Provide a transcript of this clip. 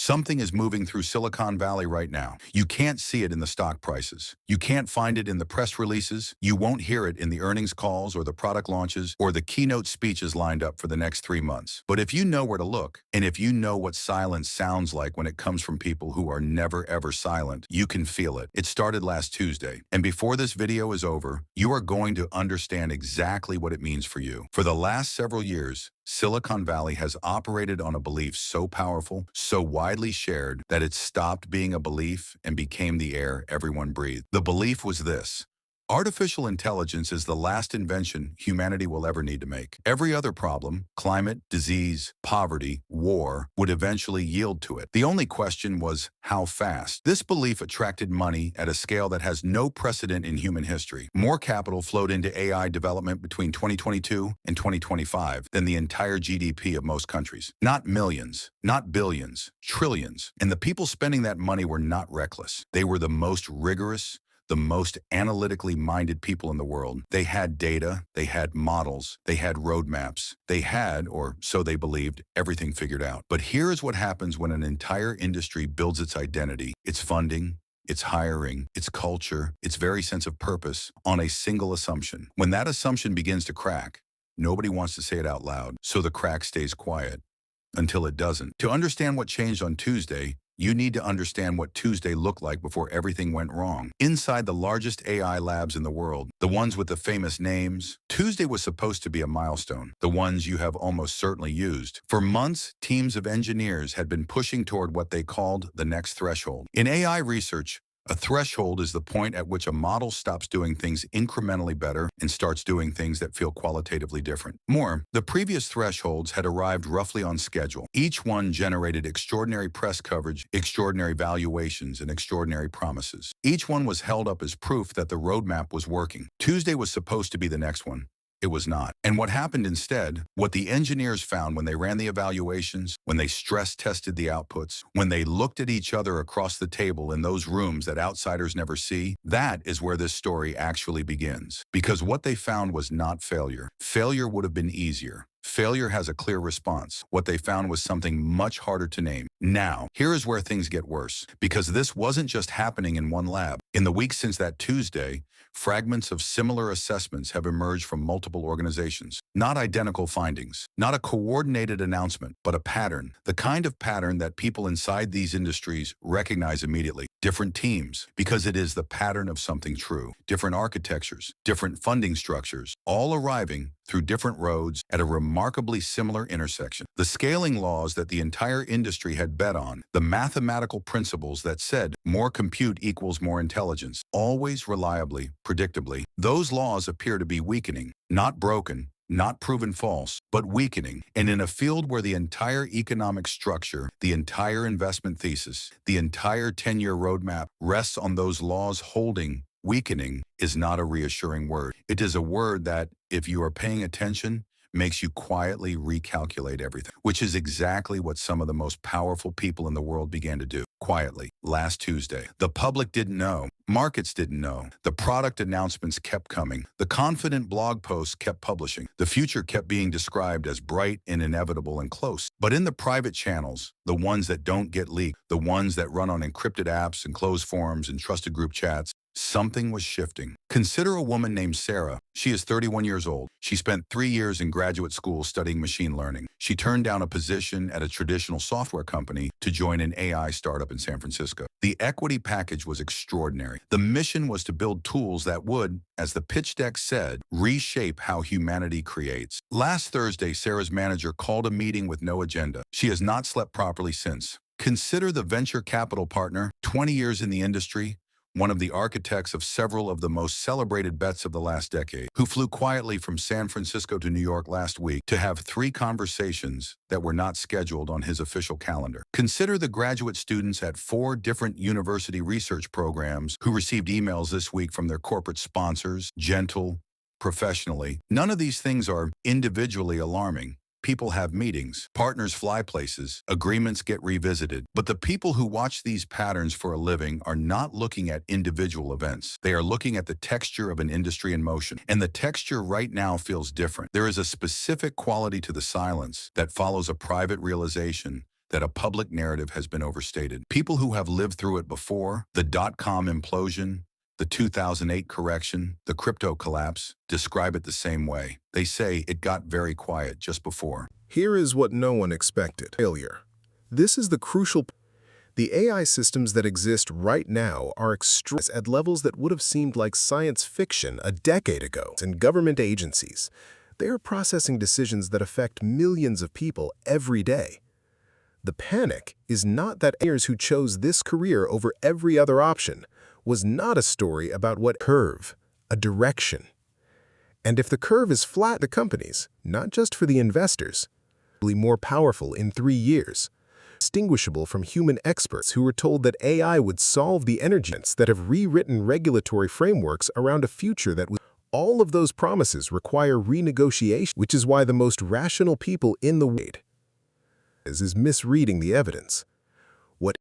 Something is moving through Silicon Valley right now. You can't see it in the stock prices. You can't find it in the press releases. You won't hear it in the earnings calls or the product launches or the keynote speeches lined up for the next 3 months. But if you know where to look, and if you know what silence sounds like when it comes from people who are never ever silent, you can feel it. It started last Tuesday. And before this video is over, you are going to understand exactly what it means for you. For the last several years, Silicon Valley has operated on a belief so powerful, so widely shared, that it stopped being a belief and became the air everyone breathed. The belief was this: artificial intelligence is the last invention humanity will ever need to make. Every other problem, climate, disease, poverty, war, would eventually yield to it. The only question was how fast. This belief attracted money at a scale that has no precedent in human history. More capital flowed into AI development between 2022 and 2025 than the entire GDP of most countries. Not millions, not billions, trillions. And the people spending that money were not reckless. They were the most rigorous, the most analytically minded people in the world. They had data, they had models, they had roadmaps. They had, or so they believed, everything figured out. But here is what happens when an entire industry builds its identity, its funding, its hiring, its culture, its very sense of purpose on a single assumption. When that assumption begins to crack, nobody wants to say it out loud, so the crack stays quiet until it doesn't. To understand what changed on Tuesday, you need to understand what Tuesday looked like before everything went wrong. Inside the largest AI labs in the world, the ones with the famous names, Tuesday was supposed to be a milestone, the ones you have almost certainly used. For months, teams of engineers had been pushing toward what they called the next threshold. In AI research, a threshold is the point at which a model stops doing things incrementally better and starts doing things that feel qualitatively different. The previous thresholds had arrived roughly on schedule. Each one generated extraordinary press coverage, extraordinary valuations, and extraordinary promises. Each one was held up as proof that the roadmap was working. Tuesday was supposed to be the next one. It was not. And what happened instead, what the engineers found when they ran the evaluations, when they stress tested the outputs, when they looked at each other across the table in those rooms that outsiders never see, that is where this story actually begins. Because what they found was not failure. Failure would have been easier. Failure has a clear response. What they found was something much harder to name. Now, here is where things get worse, because this wasn't just happening in one lab. In the weeks since that Tuesday, fragments of similar assessments have emerged from multiple organizations. Not identical findings, not a coordinated announcement, but a pattern. The kind of pattern that people inside these industries recognize immediately. Different teams, because it is the pattern of something true. Different architectures, different funding structures, all arriving through different roads at a remarkably similar intersection. The scaling laws that the entire industry had bet on, the mathematical principles that said more compute equals more intelligence, always reliably, predictably, those laws appear to be weakening, not broken, not proven false, but weakening. And in a field where the entire economic structure, the entire investment thesis, the entire 10-year roadmap rests on those laws holding, weakening is not a reassuring word. It is a word that, if you are paying attention, makes you quietly recalculate everything, which is exactly what some of the most powerful people in the world began to do, quietly, last Tuesday. The public didn't know. Markets didn't know. The product announcements kept coming. The confident blog posts kept publishing. The future kept being described as bright and inevitable and close. But in the private channels, the ones that don't get leaked, the ones that run on encrypted apps and closed forums and trusted group chats, something was shifting. Consider a woman named Sarah. She is 31 years old. She spent 3 years in graduate school studying machine learning. She turned down a position at a traditional software company to join an AI startup in San Francisco. The equity package was extraordinary. The mission was to build tools that would, as the pitch deck said, reshape how humanity creates. Last Thursday, Sarah's manager called a meeting with no agenda. She has not slept properly since. Consider the venture capital partner, 20 years in the industry, one of the architects of several of the most celebrated bets of the last decade, who flew quietly from San Francisco to New York last week to have 3 conversations that were not scheduled on his official calendar. Consider the graduate students at 4 different university research programs who received emails this week from their corporate sponsors, gentle, professionally. None of these things are individually alarming. People have meetings, partners fly places, agreements get revisited. But the people who watch these patterns for a living are not looking at individual events. They are looking at the texture of an industry in motion. And the texture right now feels different. There is a specific quality to the silence that follows a private realization that a public narrative has been overstated. People who have lived through it before, the dot-com implosion, the 2008 correction, the crypto collapse, describe it the same way. They say it got very quiet just before. Here is what no one expected. Failure. This is the crucial. The AI systems that exist right now are extreme at levels that would have seemed like science fiction a decade ago. In government agencies, they are processing decisions that affect millions of people every day. The panic is not that engineers who chose this career over every other option was not a story about what curve, a direction. And if the curve is flat, the companies, not just for the investors, will be more powerful in 3 years, distinguishable from human experts who were told that AI would solve the energy that have rewritten regulatory frameworks around a future that was. All of those promises require renegotiation, which is why the most rational people in the world is misreading the evidence.